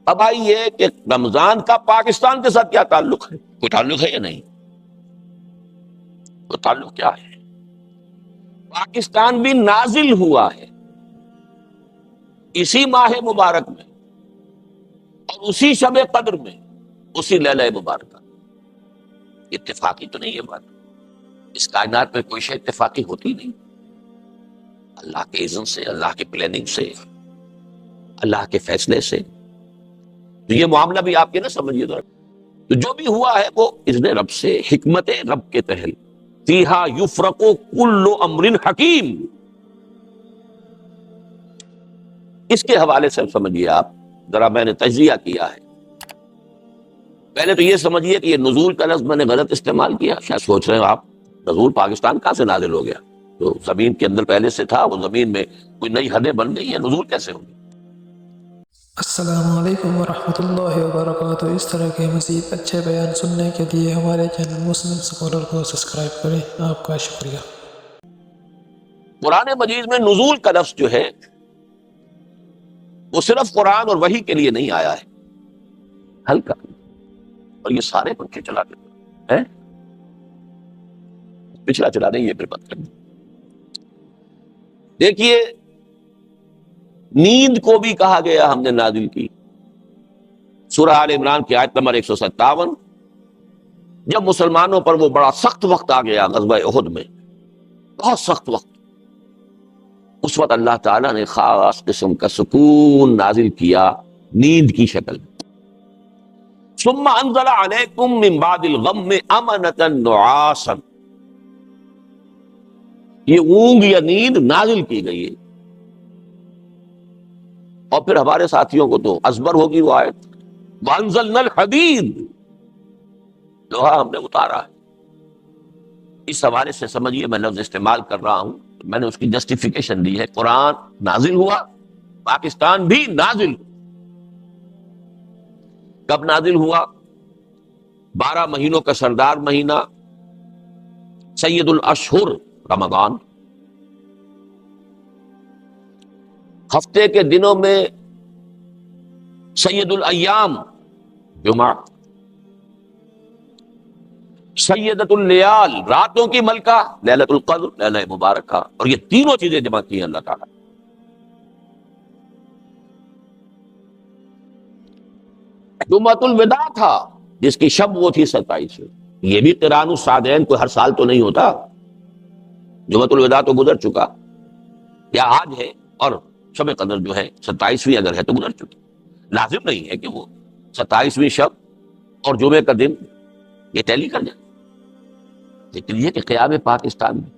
اب آئی یہ کہ رمضان کا پاکستان کے ساتھ کیا تعلق ہے؟ کوئی تعلق ہے یا نہیں؟ تو تعلق کیا ہے؟ پاکستان بھی نازل ہوا ہے اسی ماہ مبارک میں اور اسی شب قدر میں، اسی لیلہ مبارکہ۔ اتفاقی تو نہیں ہے بات، اس کائنات میں کوئی شے اتفاقی ہوتی نہیں، اللہ کے اذن سے، اللہ کی پلاننگ سے، اللہ کے فیصلے سے۔ تو یہ معاملہ بھی آپ کے نہ سمجھیے ذرا، تو جو بھی ہوا ہے وہ اذن رب سے، حکمت رب کے تحت۔ فیہا یفرق کل امر حکیم، اس کے حوالے سے سمجھیے آپ ذرا، میں نے تجزیہ کیا ہے۔ پہلے تو یہ سمجھیے کہ یہ نزول کا لفظ میں نے غلط استعمال کیا، شاید سوچ رہے ہو آپ نزول پاکستان کہاں سے نازل ہو گیا؟ تو زمین کے اندر پہلے سے تھا، وہ زمین میں کوئی نئی حدیں بن گئی ہیں، نزول کیسے ہوگی؟ السلام علیکم ورحمۃ اللہ وبرکاتہ۔ اس طرح کے مزید اچھے بیان سننے کے لیے ہمارے چینل مسلم اسکالر کو سبسکرائب کریں۔ آپ کا شکریہ۔ قرآن مجید میں نزول کا لفظ جو ہے وہ صرف قرآن اور وحی کے لیے نہیں آیا ہے، ہلکا، اور یہ سارے پنکھے چلا دیتے ہیں، پچھلا چلا دیں، یہ پھر بند کر دیں۔ دیکھیے، نیند کو بھی کہا گیا ہم نے نازل کی، سورہ آل عمران کی آیت نمبر 157، جب مسلمانوں پر وہ بڑا سخت وقت آ گیا غزوہ احد میں، بہت سخت وقت، اس وقت اللہ تعالیٰ نے خاص قسم کا سکون نازل کیا نیند کی شکل میں۔ ثم انزل علیکم من بعد الغم امنۃ نعاسا، یہ اونگ یا نیند نازل کی گئی ہے، اور پھر ہمارے ساتھیوں کو تو ازبر ہوگی وہ آیت، وانزلنا الحدید، لوہا ہم نے اتارا ہے۔ اس حوالے سے سمجھیے میں لفظ استعمال کر رہا ہوں، میں نے اس کی جسٹیفیکیشن دی ہے، قرآن نازل ہوا، پاکستان بھی نازل ہوا۔ کب نازل ہوا؟ 12 مہینوں کا سردار مہینہ، سید الاشہر رمضان، ہفتے کے دنوں میں سید الایام جمعہ، سیدۃ اللیال راتوں کی ملکہ لیلۃ القدر لیلہ مبارکہ، اور یہ تینوں چیزیں جمع کی ہیں اللہ تعالیٰ۔ جمعۃ الوداع تھا جس کی شب وہ تھی 27، یہ بھی قران الصادین کوئی ہر سال تو نہیں ہوتا، جمعۃ الوداع تو گزر چکا، یا آج ہے، اور شب قدر جو ہے 27ویں اگر ہے تو گزر چکی، لازم نہیں ہے کہ وہ 27ویں شب اور جمعے کا دن یہ ٹیلی کر جائے، لیکن یہ کہ قیام پاکستان میں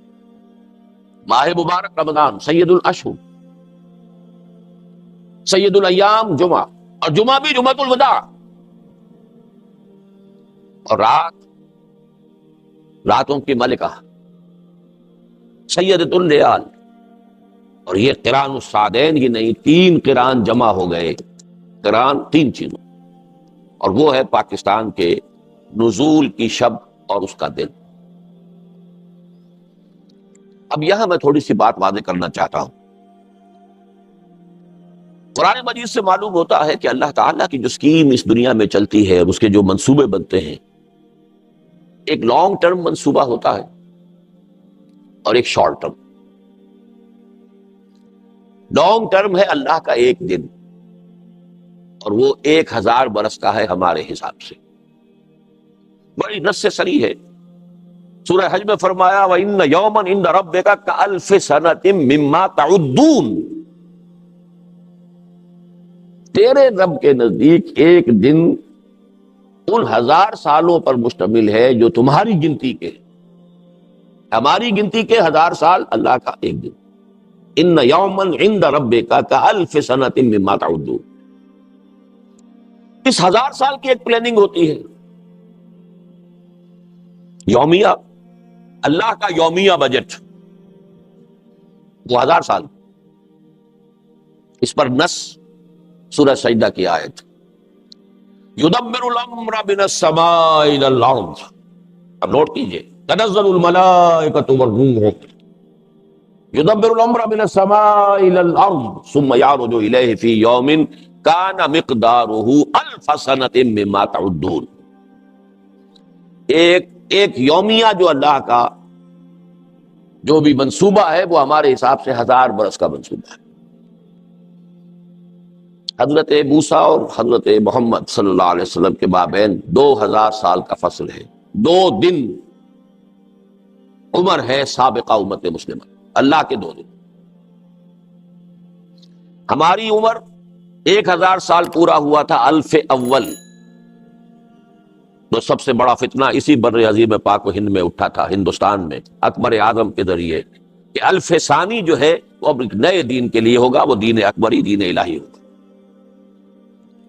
ماہ مبارک رمضان، سید الاشہر، سید الایام جمعہ، اور جمعہ بھی جمعۃ الوداع، اور راتوں کی ملکہ سیدۃ اللیال، اور یہ قران الصادین ہی نہیں، 3 قران جمع ہو گئے، قران 3 چیزوں، اور وہ ہے پاکستان کے نزول کی شب اور اس کا دن۔ اب یہاں میں تھوڑی سی بات واضح کرنا چاہتا ہوں۔ قرآن مجید سے معلوم ہوتا ہے کہ اللہ تعالیٰ کی جو اسکیم اس دنیا میں چلتی ہے، اس کے جو منصوبے بنتے ہیں، ایک لانگ ٹرم منصوبہ ہوتا ہے اور ایک شارٹ ٹرم۔ لانگ ٹرم ہے اللہ کا ایک دن، اور وہ 1000 برس کا ہے ہمارے حساب سے، بڑی نص سے صریح ہے۔ سورہ حج میں فرمایا وَإِنَّ يَوْمًا عِندَ رَبِّكَ كَأَلْفِ سَنَةٍ مِّمَّا تَعُدُّونَ، تیرے رب کے نزدیک ایک دن ان 1000 سالوں پر مشتمل ہے جو تمہاری گنتی کے، ہماری گنتی کے 1000 سال، اللہ کا ایک دن۔ ان یومن عند ربک کالف سنۃ مما تعدون، اس 1000 سال کی ایک پلاننگ ہوتی ہے یومیہ، اللہ کا یومیہ بجٹ، وہ 1000 سال، اس پر نص سورہ سجدہ کی آیت، یدبر الامر من السماء الى الارض، اب نوٹ کیجئے، تنزل الملائکۃ والروح، یدبر الامر من السماء الى الارض ثم يعرج الیہ فی یوم کان مقدارہ الف سنۃ مما تعدون. ایک یومیہ جو اللہ کا جو بھی منصوبہ ہے وہ ہمارے حساب سے 1000 برس کا منصوبہ ہے. حضرت موسیٰ اور حضرت محمد صلی اللہ علیہ وسلم کے مابین 2000 سال کا فصل ہے. 2 دن عمر ہے سابقہ امت مسلمہ، اللہ کے 2 دن. ہماری عمر 1000 سال پورا ہوا تھا الف اول. تو سب سے بڑا فتنہ اسی بر عظیم پاک و ہند میں اٹھا تھا، ہندوستان میں اکبر اعظم کے ذریعے، کہ الف ثانی جو ہے وہ اب ایک نئے دین کے لیے ہوگا، وہ دین اکبری، دین الہی ہوگا.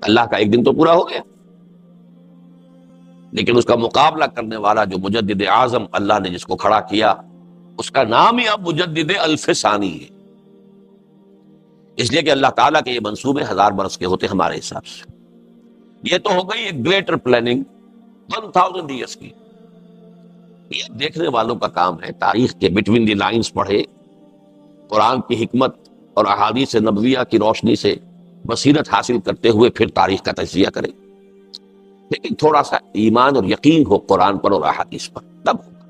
اللہ کا ایک دن تو پورا ہو گیا، لیکن اس کا مقابلہ کرنے والا جو مجدد اعظم اللہ نے جس کو کھڑا کیا، اس کا نام ہی اب مجدد الف ثانی ہے. اس لیے کہ اللہ تعالیٰ کے یہ منصوبے 1000 برس کے ہوتے ہمارے حساب سے. یہ تو ہو گئی ایک گریٹر پلاننگ 1000 ایئرس کی. یہ دیکھنے والوں کا کام ہے، تاریخ کے بٹوین دی لائنز پڑھے، قرآن کی حکمت اور احادیث نبویہ کی روشنی سے بصیرت حاصل کرتے ہوئے پھر تاریخ کا تجزیہ کرے. لیکن تھوڑا سا ایمان اور یقین ہو قرآن پر اور احادیث پر، تب ہوگا.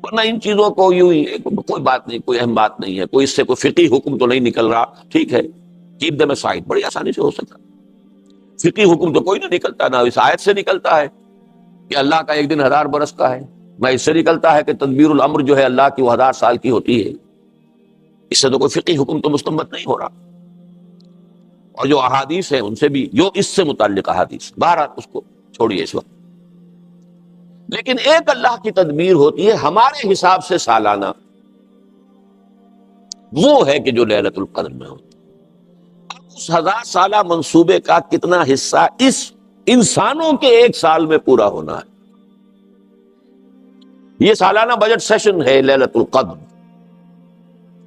ورنہ ان چیزوں کو یوں ہی کوئی بات نہیں، کوئی اہم بات نہیں ہے، کوئی اس سے کوئی فقہی حکم تو نہیں نکل رہا، ٹھیک ہے، کیپ دم اسائڈ، بڑی آسانی سے ہو سکتا. فقہی حکم تو کوئی نہیں نکلتا، نہ اس آیت سے نکلتا ہے کہ اللہ کا ایک دن 1000 برس کا ہے، نہ اس سے نکلتا ہے کہ تدبیر الامر جو ہے اللہ کی وہ 1000 سال کی ہوتی ہے. اس سے تو کوئی فقہی حکم تو مستنبط نہیں ہو رہا. اور جو احادیث ہیں ان سے بھی، جو اس سے متعلق احادیث، بہرحال اس کو چھوڑیے اس وقت. لیکن ایک اللہ کی تدبیر ہوتی ہے ہمارے حساب سے سالانہ، وہ ہے کہ جو لیلۃ القدر میں ہوتی. اب اس 1000 سالہ منصوبے کا کتنا حصہ اس انسانوں کے 1 سال میں پورا ہونا ہے. یہ سالانہ بجٹ سیشن ہے لیلۃ القدر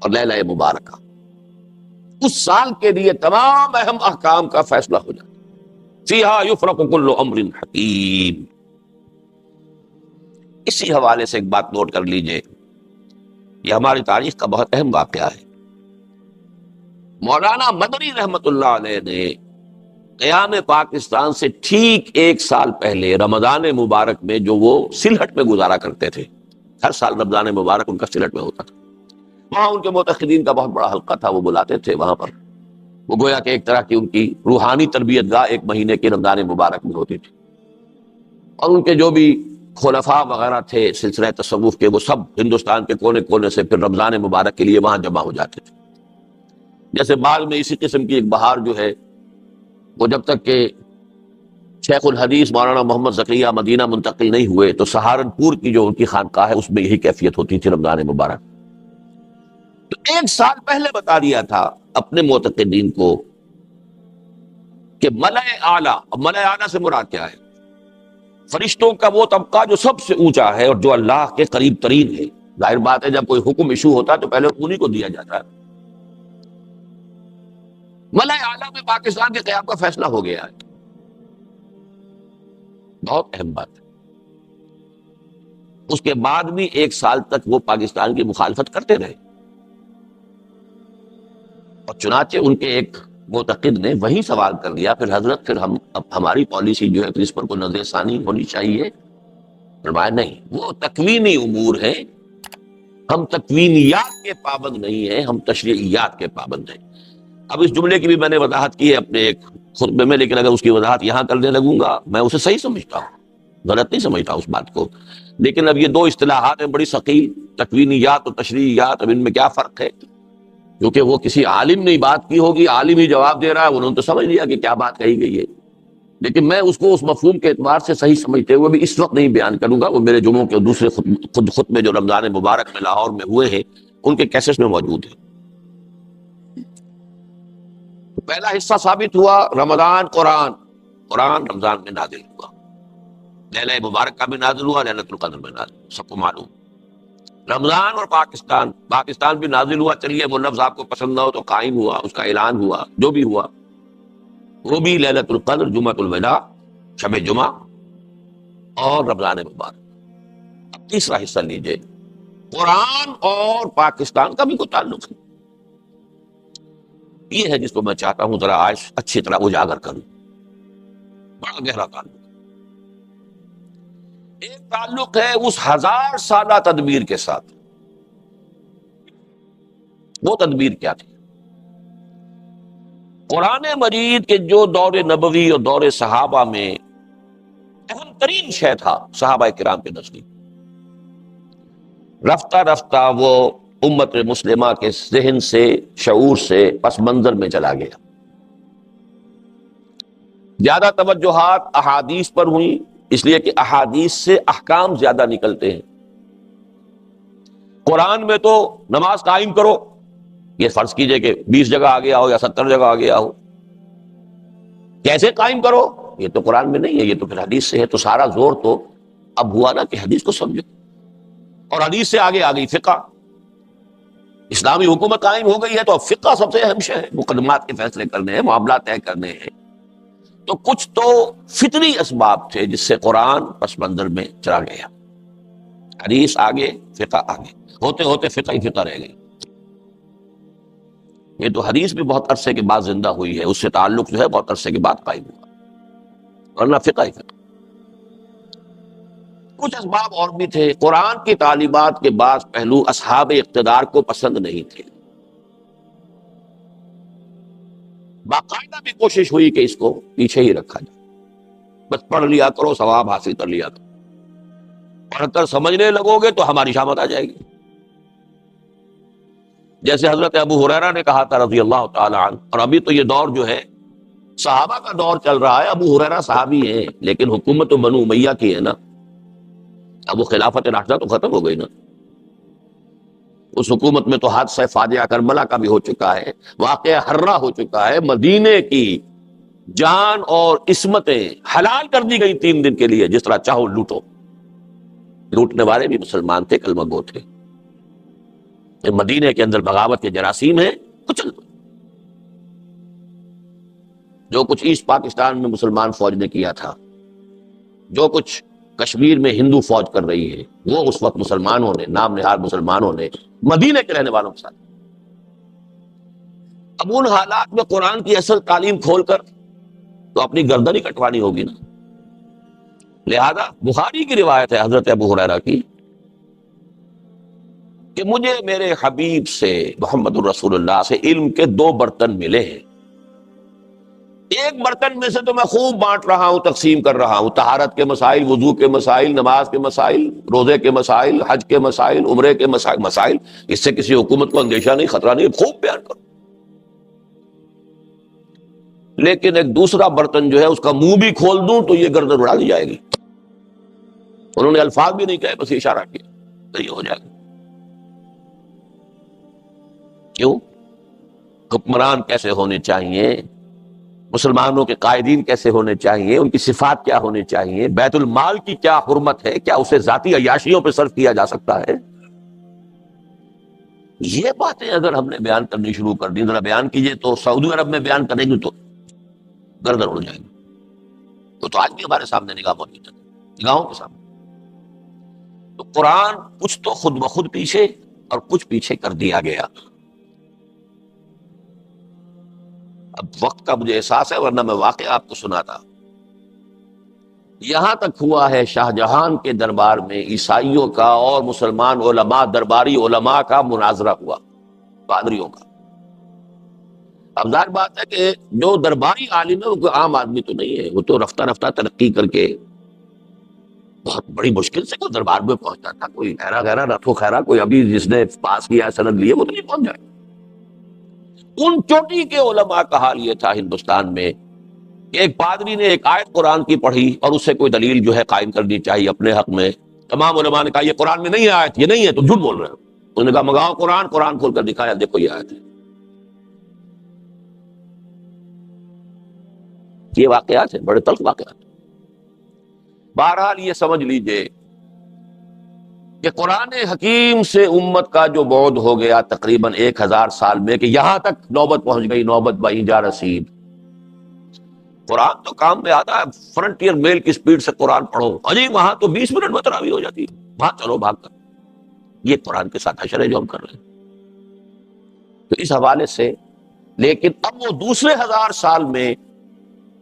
اور لیلہ مبارکہ. اس سال کے لیے تمام اہم احکام کا فیصلہ ہو جاتا ہے. فیہا یفرق کل امر حکیم. اسی حوالے سے ایک بات نوٹ کر لیجئے، یہ ہماری تاریخ کا بہت اہم واقعہ ہے. مولانا مدنی رحمت اللہ علیہ نے قیام پاکستان سے ٹھیک 1 سال پہلے رمضان مبارک میں، جو وہ سلہٹ میں گزارا کرتے تھے، ہر سال رمضان مبارک ان کا سلہٹ میں ہوتا تھا، وہاں ان کے معتقدین کا بہت بڑا حلقہ تھا، وہ بلاتے تھے وہاں پر. وہ گویا کہ ایک طرح کی ان کی روحانی تربیت گاہ 1 مہینے کی رمضان مبارک میں ہوتی تھی. اور ان کے جو بھی خلفاء وغیرہ تھے سلسلہ تصوف کے، وہ سب ہندوستان کے کونے کونے سے پھر رمضان مبارک کے لیے وہاں جمع ہو جاتے تھے. جیسے بعد میں اسی قسم کی ایک بہار جو ہے، وہ جب تک کہ شیخ الحدیث مولانا محمد زکریا مدینہ منتقل نہیں ہوئے تو سہارنپور کی جو ان کی خانقاہ ہے اس میں یہی کیفیت ہوتی تھی رمضان مبارک. تو 1 سال پہلے بتا دیا تھا اپنے معتقدین کو کہ ملأ اعلیٰ، ملأ اعلیٰ سے مراد کیا ہے؟ فرشتوں کا وہ طبقہ جو سب سے اونچا ہے اور جو اللہ کے قریب ترین ہے. ظاہر بات ہے جب کوئی حکم ایشو ہوتا ہے تو پہلے انہی کو دیا جاتا ہے. ملأ اعلیٰ میں پاکستان کے قیام کا فیصلہ ہو گیا ہے. بہت اہم بات ہے. اس کے بعد بھی 1 سال تک وہ پاکستان کی مخالفت کرتے رہے، اور چنانچہ ان کے ایک معتقد نے وہی سوال کر دیا، پھر حضرت پھر ہماری پالیسی جو ہے پھر اس پر کوئی نظر ثانی ہونی چاہیے. فرمایا نہیں، وہ تکوینی امور ہیں، ہم تکوینیات کے پابند نہیں ہیں، ہم تشریعیات کے پابند ہیں. اب اس جملے کی بھی میں نے وضاحت کی ہے اپنے ایک خطبے میں، لیکن اگر اس کی وضاحت یہاں کرنے لگوں گا میں اسے صحیح سمجھتا ہوں، غلط نہیں سمجھتا اس بات کو. لیکن اب یہ 2 اصطلاحات ہیں بڑی ثقیل، تکوینیات اور تشریعیات. اب ان میں کیا فرق ہے؟ کیونکہ وہ کسی عالم نے بات کی ہوگی، عالم ہی جواب دے رہا ہے، انہوں نے تو سمجھ لیا کہ کیا بات کہی گئی ہے. لیکن میں اس کو اس مفہوم کے اعتبار سے صحیح سمجھتے ہوئے بھی اس وقت نہیں بیان کروں گا. وہ میرے جمعوں کے دوسرے خطبے جو رمضان مبارک میں لاہور میں ہوئے ہیں ان کے کیسٹس میں موجود ہیں. پہلا حصہ ثابت ہوا رمضان، قرآن رمضان میں نازل ہوا، لیلہ مبارک کا بھی نازل ہوا، لیلۃ القدر میں نازل ہوا، سب کو معلوم. رمضان اور پاکستان بھی نازل ہوا. چلیے وہ لفظ آپ کو پسند نہ ہو تو قائم ہوا، اس کا اعلان ہوا، جو بھی ہوا وہ بھی لیلۃ القدر، جمعۃ الوداع، شب جمعہ اور رمضان مبارک. اب تیسرا حصہ لیجئے، قرآن اور پاکستان کا بھی کوئی تعلق ہے. یہ ہے جس کو میں چاہتا ہوں ذرا آج اچھی طرح اجاگر کروں. بڑا گہرا تعلق. ایک تعلق ہے اس 1000 سالہ تدبیر کے ساتھ. وہ تدبیر کیا تھی؟ قرآن مجید کے جو دور نبوی اور دور صحابہ میں اہم ترین شے تھا صحابہ کرام کے نزدیک، رفتہ رفتہ وہ امت مسلمہ کے ذہن سے، شعور سے پس منظر میں چلا گیا. زیادہ توجہات احادیث پر ہوئی، اس لیے کہ احادیث سے احکام زیادہ نکلتے ہیں. قرآن میں تو نماز قائم کرو، یہ فرض کیجئے کہ 20 جگہ آ گیا ہو یا 70 جگہ آ گیا ہو، کیسے قائم کرو یہ تو قرآن میں نہیں ہے، یہ تو پھر حدیث سے ہے. تو سارا زور تو اب ہوا نا کہ حدیث کو سمجھو، اور حدیث سے آگے آ گئی فقہ. اسلامی حکومت قائم ہو گئی ہے تو اب فقہ سب سے اہم شے ہے، مقدمات کے فیصلے کرنے ہیں، معاملات طے کرنے ہیں. تو کچھ تو فطری اسباب تھے جس سے قرآن پس منظر میں چلا گیا. حدیث آگے، فقہ آگے، ہوتے ہوتے فقہ ہی فقہ رہ گئی. یہ تو حدیث بھی بہت عرصے کے بعد زندہ ہوئی ہے، اس سے تعلق جو ہے بہت عرصے کے بعد قائم ہوا، ورنہ فقہ ہی فقہ. کچھ اسباب اور بھی تھے. قرآن کی تعلیمات کے بعض پہلو اصحاب اقتدار کو پسند نہیں تھے. باقاعدہ بھی کوشش ہوئی کہ اس کو پیچھے ہی رکھا جائے، بس پڑھ لیا کرو، ثواب حاصل کر لیا کرو، پڑھ کر سمجھنے لگو گے تو ہماری شامت آ جائے گی. جیسے حضرت ابو ہریرہ نے کہا تھا رضی اللہ تعالی عنہ، اور ابھی تو یہ دور جو ہے صحابہ کا دور چل رہا ہے. ابو ہریرہ صحابی ہیں لیکن حکومت تو بنو امیہ کی ہے نا. اب وہ خلافت راشدہ تو ختم ہو گئی نا. اس حکومت میں تو حادثہ فاجعہ کربلا کا بھی ہو چکا ہے، واقعہ حرہ ہو چکا ہے. مدینے کی جان اور عصمتیں حلال کر دی گئی 3 دن کے لیے، جس طرح چاہو لوٹو. لوٹنے والے بھی مسلمان تھے، کلمہ گو تھے. مدینے کے اندر بغاوت کے جراثیم ہیں، کچل دو. جو کچھ ایسٹ پاکستان میں مسلمان فوج نے کیا تھا، جو کچھ کشمیر میں ہندو فوج کر رہی ہے، وہ اس وقت مسلمانوں نے، نام نہاد مسلمانوں نے مدینے کے رہنے والوں کے ساتھ. اب ان حالات میں قرآن کی اصل تعلیم کھول کر تو اپنی گردن ہی کٹوانی ہوگی نا. لہذا بخاری کی روایت ہے حضرت ابو ہریرہ کی کہ مجھے میرے حبیب سے، محمد الرسول اللہ سے علم کے 2 برتن ملے ہیں. ایک برتن میں سے تو میں خوب بانٹ رہا ہوں، تقسیم کر رہا ہوں. طہارت کے مسائل، وضو کے مسائل، نماز کے مسائل، روزے کے مسائل، حج کے مسائل، عمرے کے مسائل. اس سے کسی حکومت کو اندیشہ نہیں، خطرہ نہیں، خوب بیان کرو. لیکن ایک دوسرا برتن جو ہے اس کا منہ بھی کھول دوں تو یہ گردن اڑا دی جائے گی. انہوں نے الفاظ بھی نہیں کہے، بس اشارہ کیا تو یہ ہو جائے گا. کیوں؟ حکمران کیسے ہونے چاہیے، مسلمانوں کے قائدین کیسے ہونے چاہیے، ان کی صفات کیا ہونی چاہیے، بیت المال کی کیا حرمت ہے، کیا اسے ذاتی عیاشیوں پہ صرف کیا جا سکتا ہے. یہ باتیں اگر ہم نے بیان کرنی شروع کر دی، ذرا بیان کیجئے تو سعودی عرب میں بیان کریں گے تو گردن اڑ جائے گی. تو آج بھی ہمارے سامنے نگاہ موجود ہے، نگاہوں کے سامنے. تو قرآن کچھ تو خود بخود پیچھے اور کچھ پیچھے کر دیا گیا. اب وقت کا مجھے احساس ہے، ورنہ میں واقعہ آپ کو سناتا. یہاں تک ہوا ہے شاہ جہان کے دربار میں عیسائیوں کا اور مسلمان علماء، درباری علماء کا مناظرہ ہوا، پادریوں کا. اب ظاہر بات ہے کہ جو درباری عالم ہے وہ کوئی عام آدمی تو نہیں ہے، وہ تو رفتہ رفتہ ترقی کر کے بہت بڑی مشکل سے کوئی دربار میں پہنچتا تھا. کوئی خیرہ غیرہ رتھو خیرہ کوئی ابھی جس نے پاس کیا سند لیے وہ تو نہیں پہنچ جائے. ان چوٹی کے علماء کا حال یہ تھا ہندوستان میں کہ ایک پادری نے ایک آیت قرآن کی پڑھی اور اس سے کوئی دلیل جو ہے قائم کرنی چاہیے اپنے حق میں. تمام علماء نے کہا یہ قرآن میں نہیں ہے آیت، یہ نہیں ہے، تو جھوٹ بول رہے ہیں. انہوں نے کہا منگاؤ قرآن. قرآن کھول کر دکھایا، دیکھو یہ آیت ہے. یہ واقعات ہیں، بڑے تلخ واقعات. بہرحال یہ سمجھ لیجئے کہ قرآن حکیم سے امت کا جو بعد ہو گیا تقریباً 1000 سال میں، کہ یہاں تک نوبت پہنچ گئی، نوبت بہیں جا رسید. قرآن تو کام میں آتا ہے، فرنٹیئر میل کی سپیڈ سے قرآن پڑھو. اجی وہاں تو 20 منٹ میں تراویح ہو جاتی ہے، وہاں چلو بھاگ کر. یہ قرآن کے ساتھ حشر ہے جو ہم کر رہے ہیں. تو اس حوالے سے لیکن اب وہ دوسرے 1000 سال میں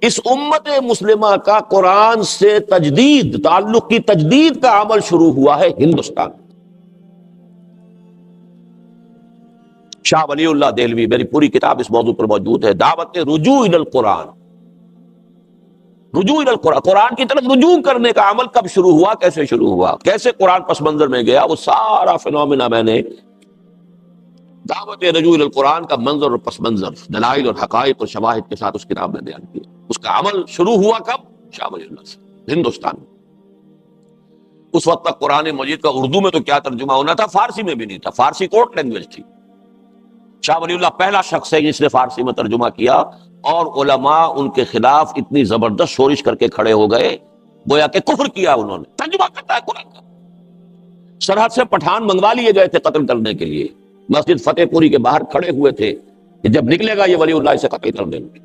اس امت مسلمہ کا قرآن سے تجدید، تعلق کی تجدید کا عمل شروع ہوا ہے ہندوستان۔ شاہ ولی اللہ دہلوی، میری پوری کتاب اس موضوع پر موجود ہے، دعوت رجوع الی القرآن، رجوع الی القرآن، قرآن کی طرف رجوع کرنے کا عمل کب شروع ہوا، کیسے شروع ہوا، کیسے قرآن پس منظر میں گیا، وہ سارا فنومینا میں نے دعوت رجوع الی القرآن کا منظر اور پس منظر، دلائل اور حقائق اور شواہد کے ساتھ اس کتاب میں بیان کیا۔ اس کا عمل شروع ہوا کب؟ شاہ ولی اللہ سے، ہندوستان میں۔ اس وقت تک قرآن مجید کا اردو میں تو کیا ترجمہ ہونا تھا، فارسی میں بھی نہیں تھا، فارسی کورٹ لینگویج تھی۔ شاہ ولی اللہ پہلا شخص ہے جس نے فارسی میں ترجمہ کیا، اور علماء ان کے خلاف اتنی زبردست شورش کر کے کھڑے ہو گئے، گویا کہ کفر کیا انہوں نے، ترجمہ کرتا ہے قرآن کا۔ سرحد سے پٹھان منگوا لیے گئے تھے قتل کرنے کے لیے، مسجد فتح پوری کے باہر کھڑے ہوئے تھے کہ جب نکلے گا یہ ولی اللہ سے قتل کر دیں گے۔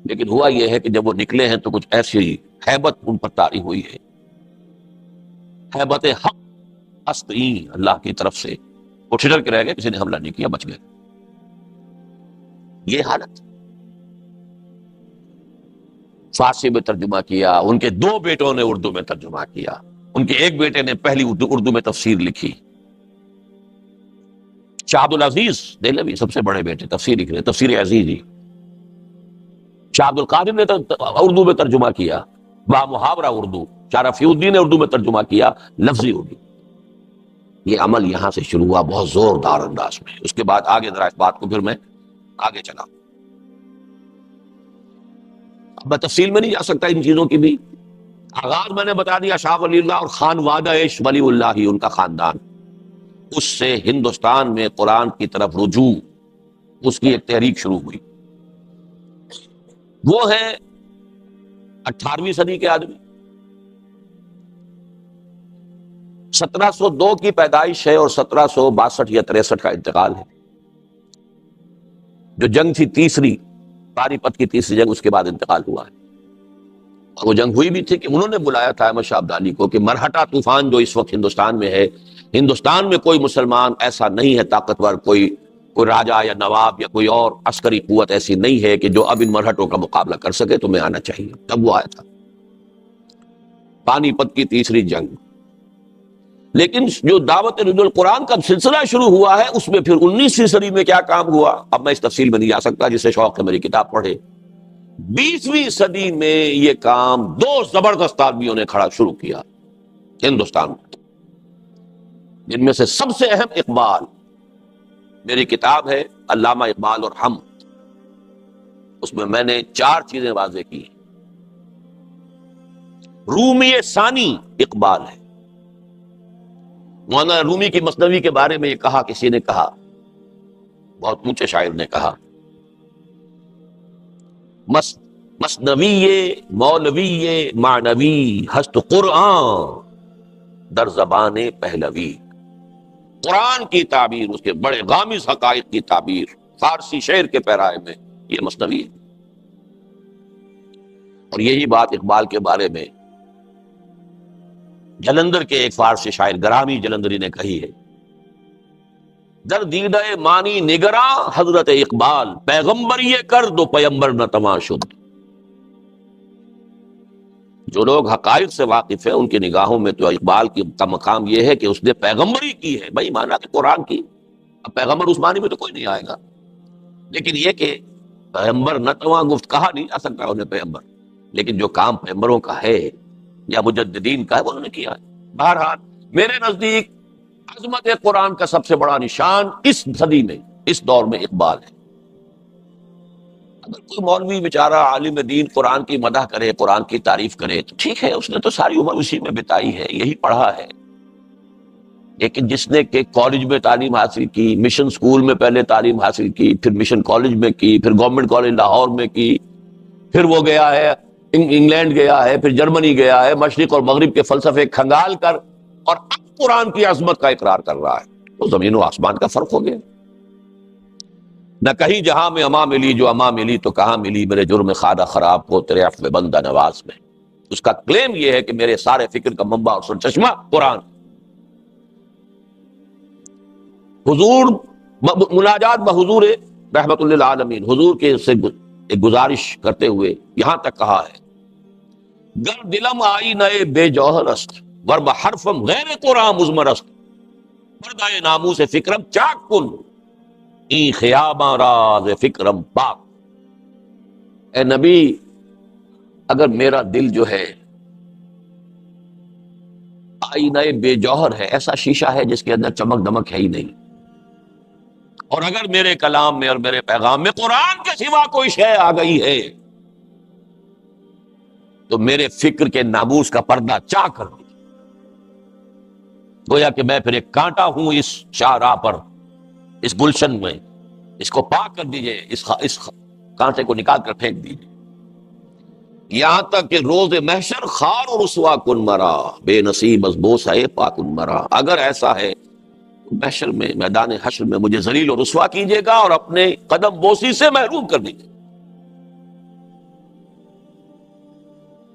لیکن ہوا یہ ہے کہ جب وہ نکلے ہیں تو کچھ ایسی ہیبت ان پر طاری ہوئی ہے، ہیبت حق استعین اللہ کی طرف سے، وہ ٹھٹر کے رہ گئے، کسی نے حملہ نہیں کیا، بچ گئے۔ یہ حالت، فارسی میں ترجمہ کیا، ان کے 2 بیٹوں نے اردو میں ترجمہ کیا، ان کے ایک بیٹے نے پہلی اردو میں تفسیر لکھی، شاہ عبد العزیز دہلوی سب سے بڑے بیٹے تفسیر لکھ رہے، تفسیر عزیزی۔ شاہ عبد القادر نے اردو میں ترجمہ کیا، با محاورہ اردو۔ شاہ رفیع الدین نے اردو میں ترجمہ کیا، لفظی اردو۔ یہ عمل یہاں سے شروع ہوا بہت زوردار انداز میں۔ اس کے بعد آگے ذرا اس بات کو پھر میں آگے چلا، اب میں تفصیل میں نہیں جا سکتا ان چیزوں کی بھی۔ آغاز میں نے بتا دیا شاہ ولی اللہ اور خانوادہ ولی اللہ ہی، ان کا خاندان، اس سے ہندوستان میں قرآن کی طرف رجوع، اس کی ایک تحریک شروع ہوئی۔ وہ ہے 18ویں صدی کے آدمی، 1702 کی پیدائش ہے اور 1762 یا 63 کا انتقال ہے۔ جو جنگ تھی تیسری، پانی پت کی تیسری جنگ، اس کے بعد انتقال ہوا ہے۔ اور وہ جنگ ہوئی بھی تھی کہ انہوں نے بلایا تھا احمد شاہ ابدالی کو کہ مرہٹہ طوفان جو اس وقت ہندوستان میں ہے، ہندوستان میں کوئی مسلمان ایسا نہیں ہے طاقتور، کوئی راجا یا نواب یا کوئی اور عسکری قوت ایسی نہیں ہے کہ جو اب ان مرہٹوں کا مقابلہ کر سکے، تمہیں آنا چاہیے۔ تب وہ آیا تھا، پانی پت کی تیسری جنگ۔ لیکن جو دعوت رجوع القرآن کا سلسلہ شروع ہوا ہے، اس میں پھر 19ویں صدی میں کیا کام ہوا، اب میں اس تفصیل میں نہیں جا سکتا، جسے شوق ہے میری کتاب پڑھے۔ 20ویں صدی میں یہ کام 2 زبردست آدمیوں نے شروع کیا ہندوستان میں، جن میں سے سب سے اہم اقبال۔ میری کتاب ہے علامہ اقبال اور ہم، اس میں میں نے 4 چیزیں واضح کی۔ رومی ثانی اقبال ہے، مولانا رومی کی مثنوی کے بارے میں یہ کہا، کسی نے کہا، بہت اونچے شاعر نے کہا، مثنوی مولوی معنوی ہست قرآن در زبان پہلوی۔ قرآن کی تعبیر، اس کے بڑے غامض حقائق کی تعبیر فارسی شعر کے پیرائے میں یہ مثنوی ہے۔ اور یہی بات اقبال کے بارے میں جلندر کے ایک فارسی شاعر گرامی جلندری نے کہی ہے، در دیدہ مانی نگراں حضرت اقبال، پیغمبر یہ کر دو پیمبر نہ تواں شد۔ جو لوگ حقائق سے واقف ہیں ان کی نگاہوں میں تو اقبال کا مقام یہ ہے کہ اس نے پیغمبری کی ہے، بھائی مانا کہ قرآن کی، اب پیغمبر اس معنی میں تو کوئی نہیں آئے گا، لیکن یہ کہ پیغمبر نہ تواں گفت کہا نہیں جا سکتا انہیں پیغمبر، لیکن جو کام پیغمبروں کا ہے یا مجددین کا ہے وہ انہوں نے کیا ہے۔ بہرحال میرے نزدیک عظمت قرآن کا سب سے بڑا نشان اس صدی میں، اس دور میں اقبال ہے۔ اگر کوئی مولوی بیچارہ عالم دین قرآن کی مدح کرے، قرآن کی تعریف کرے تو ٹھیک ہے، اس نے تو ساری عمر اسی میں بتائی ہے، یہی پڑھا ہے۔ لیکن جس نے کہ کالج میں تعلیم حاصل کی، مشن سکول میں پہلے تعلیم حاصل کی، پھر مشن کالج میں کی، پھر گورنمنٹ کالج لاہور میں کی، پھر وہ گیا ہے انگلینڈ گیا ہے، پھر جرمنی گیا ہے، مشرق اور مغرب کے فلسفے کھنگال کر، اور اب قرآن کی عظمت کا اقرار کر رہا ہے، تو زمین و آسمان کا فرق ہو گیا۔ نہ کہیں جہاں میں اما ملی جو اما ملی تو کہاں ملی میرے جرم خادہ خراب کو تیرے عفو بندہ نواز میں۔ اس کا کلیم یہ ہے کہ میرے سارے فکر کا منبع اور سرچشمہ قرآن۔ حضور مناجات بحضور رحمت للعالمین حضور کے سے ایک گزارش کرتے ہوئے یہاں تک کہا ہے، گر دلم آئی نئے بے جوہر است ور بحرفم غیر قرآن مزمر است پردہ ناموس فکرم چاک کن ای خیاباں راز فکرم پاک۔ اے نبی، اگر میرا دل جو ہے آئینہ بے جوہر ہے، ایسا شیشہ ہے جس کے اندر چمک دمک ہے ہی نہیں، اور اگر میرے کلام میں اور میرے پیغام میں قرآن کے سوا کوئی شے آ گئی ہے تو میرے فکر کے ناموس کا پردہ چاک کر دیجیے۔ گویا کہ میں پھر ایک کانٹا ہوں اس شاہراہ پر، اس گلشن میں، اس کو پاک کر دیجئے، اس کانٹے کو نکال کر پھینک دیجئے، یہاں تک کہ روز محشر خار و رسوا کن مرا بے نصیب از بوسہ پاکن مرا۔ اگر ایسا ہے محشر میں، میدان حشر میں مجھے ذلیل و رسوا کیجیے گا اور اپنے قدم بوسی سے محروم کر دیجیے۔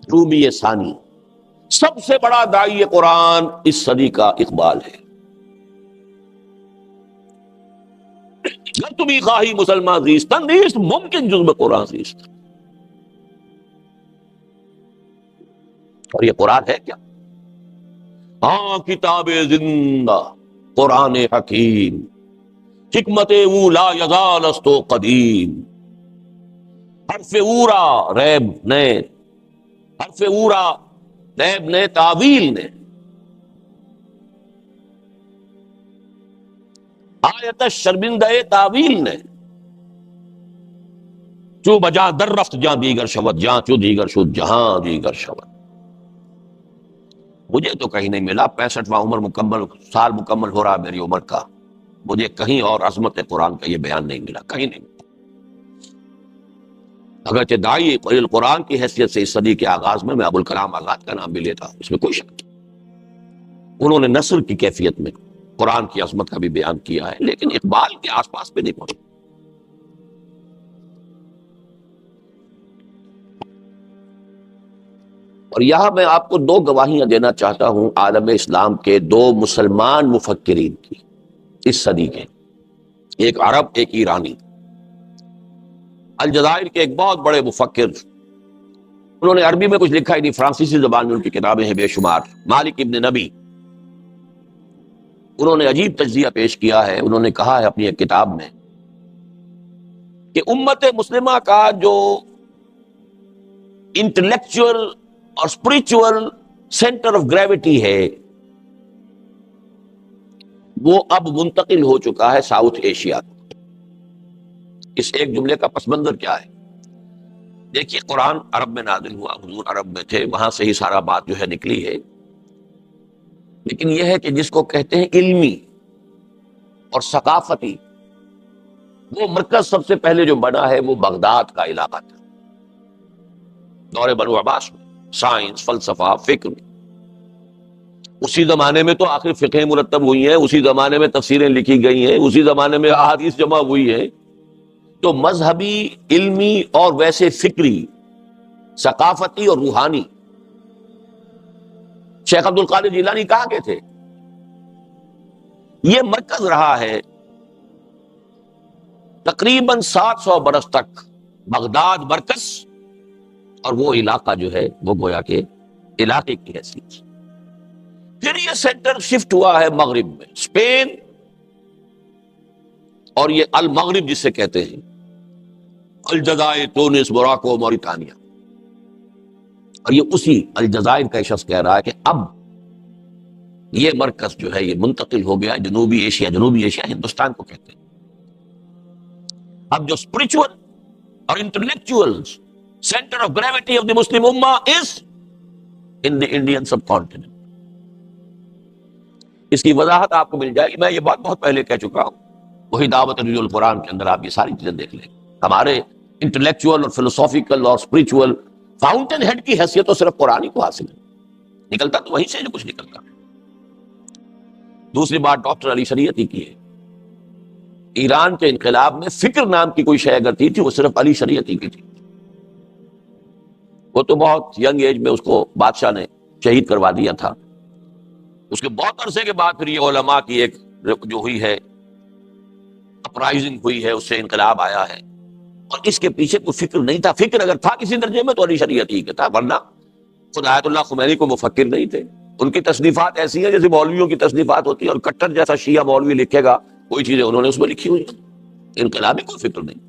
رومی ثانی سب سے بڑا داعی قرآن اس صدی کا اقبال ہے۔ گر تمہیں خواہی مسلمان زیستن نیست ممکن جز قرآن زیست۔ اور یہ قرآن ہے کیا؟ ہاں کتاب زندہ قرآن حکیم، حکمت او لا یزال است و قدیم، حرف اورا ریب نے، حرف اورا ریب نے، تعویل نے، آیت شرمندہ تعویل نے، چو بجا در رفت جہاں دیگر شود، جہاں چو دیگر شد جہاں دیگر شود۔ مجھے تو کہیں نہیں ملا، 65واں عمر مکمل، سال مکمل ہو رہا میری عمر کا، مجھے کہیں اور عظمت قرآن کا یہ بیان نہیں ملا، کہیں نہیں ملا۔ اگرچہ داعی قرآن کی حیثیت سے اس صدی کے آغاز میں ابوالکلام آزاد کا نام بھی لیتا ہوں، اس میں کوئی شک نہیں۔ انہوں نے نثر کی کیفیت میں قرآن کی عظمت کا بھی بیان کیا ہے، لیکن اقبال کے آس پاس پہ نہیں پہنچا۔ اور یہاں میں آپ کو دو گواہیاں دینا چاہتا ہوں عالم اسلام کے دو مسلمان مفکرین کی اس صدی کے، ایک عرب ایک ایرانی۔ الجزائر کے ایک بہت بڑے مفکر، انہوں نے عربی میں کچھ لکھا ہی نہیں، فرانسیسی زبان میں ان کی کتابیں ہیں بے شمار، مالک ابن نبی۔ انہوں نے عجیب تجزیہ پیش کیا ہے، انہوں نے کہا ہے اپنی ایک کتاب میں کہ امت مسلمہ کا جو انٹلیکچوئل اور اسپرچول سینٹر آف گریوٹی ہے وہ اب منتقل ہو چکا ہے ساؤتھ ایشیا۔ اس ایک جملے کا پس منظر کیا ہے؟ دیکھیے، قرآن عرب میں نازل ہوا، حضور عرب میں تھے، وہاں سے ہی سارا بات جو ہے نکلی ہے، لیکن یہ ہے کہ جس کو کہتے ہیں علمی اور ثقافتی، وہ مرکز سب سے پہلے جو بنا ہے وہ بغداد کا علاقہ تھا، دور بنو عباس میں، سائنس، فلسفہ، فکر۔ اسی زمانے میں تو آخر فقہ مرتب ہوئی ہیں، اسی زمانے میں تفسیریں لکھی گئی ہیں، اسی زمانے میں احادیث جمع ہوئی ہیں، تو مذہبی، علمی اور ویسے فکری، ثقافتی اور روحانی شیخ عبد القادر جیلانی کہاں کے تھے؟ یہ مرکز رہا ہے تقریباً 700 برس تک، بغداد مرکز، اور وہ علاقہ جو ہے وہ گویا کہ علاقے کی حیثیت سے۔ پھر یہ سینٹر شفٹ ہوا ہے مغرب میں، اسپین اور یہ المغرب جسے کہتے ہیں، الجزائر، تونس، موراکو، موریتانیہ۔ اور یہ اسی الجزائر کا شخص کہہ رہا ہے کہ اب یہ مرکز جو ہے یہ منتقل ہو گیا جنوبی ایشیا، جنوبی ایشیا ہندوستان کو کہتے ہیں۔ اب جو اسپرچول اور intellectual centre of gravity of the Muslim ummah is in the Indian sub continent. اس کی وضاحت آپ کو مل جائے گی، میں یہ بات بہت پہلے کہہ چکا ہوں، وہی دعوت رجوع القرآن کے اندر آپ یہ ساری چیزیں دیکھ لیں۔ ہمارے انٹلیکچوئل اور فلسافیکل اور اسپرچول فاؤنٹین ہیڈ کی حیثیت تو صرف قرآن ہی کو حاصل ہے، نکلتا تو وہیں سے جو کچھ نکلتا۔ دوسری بات ڈاکٹر علی شریعتی کی ہے، ایران کے انقلاب میں فکر نام کی کوئی شے اگر تھی وہ صرف علی شریعتی کی تھی۔ وہ تو بہت ینگ ایج میں اس کو بادشاہ نے شہید کروا دیا تھا۔ اس کے بہت عرصے کے بعد پھر یہ علماء کی ایک جو ہوئی ہے اپرائزنگ ہوئی ہے، اس سے انقلاب آیا ہے، اور اس کے پیچھے کوئی فکر نہیں تھا. فکر اگر تھا کسی درجے میں تو علی شریعت ہی کا تھا، ورنہ خود آیت اللہ خمینی کو مفکر نہیں تھے. ان کی تصنیفات ایسی ہیں جیسے مولویوں کی تصنیفات ہوتی ہیں، اور کٹر جیسا شیعہ مولوی لکھے گا کوئی چیزیں انہوں نے اس میں لکھی ہوئی ہیں. انقلابی کوئی فکر نہیں.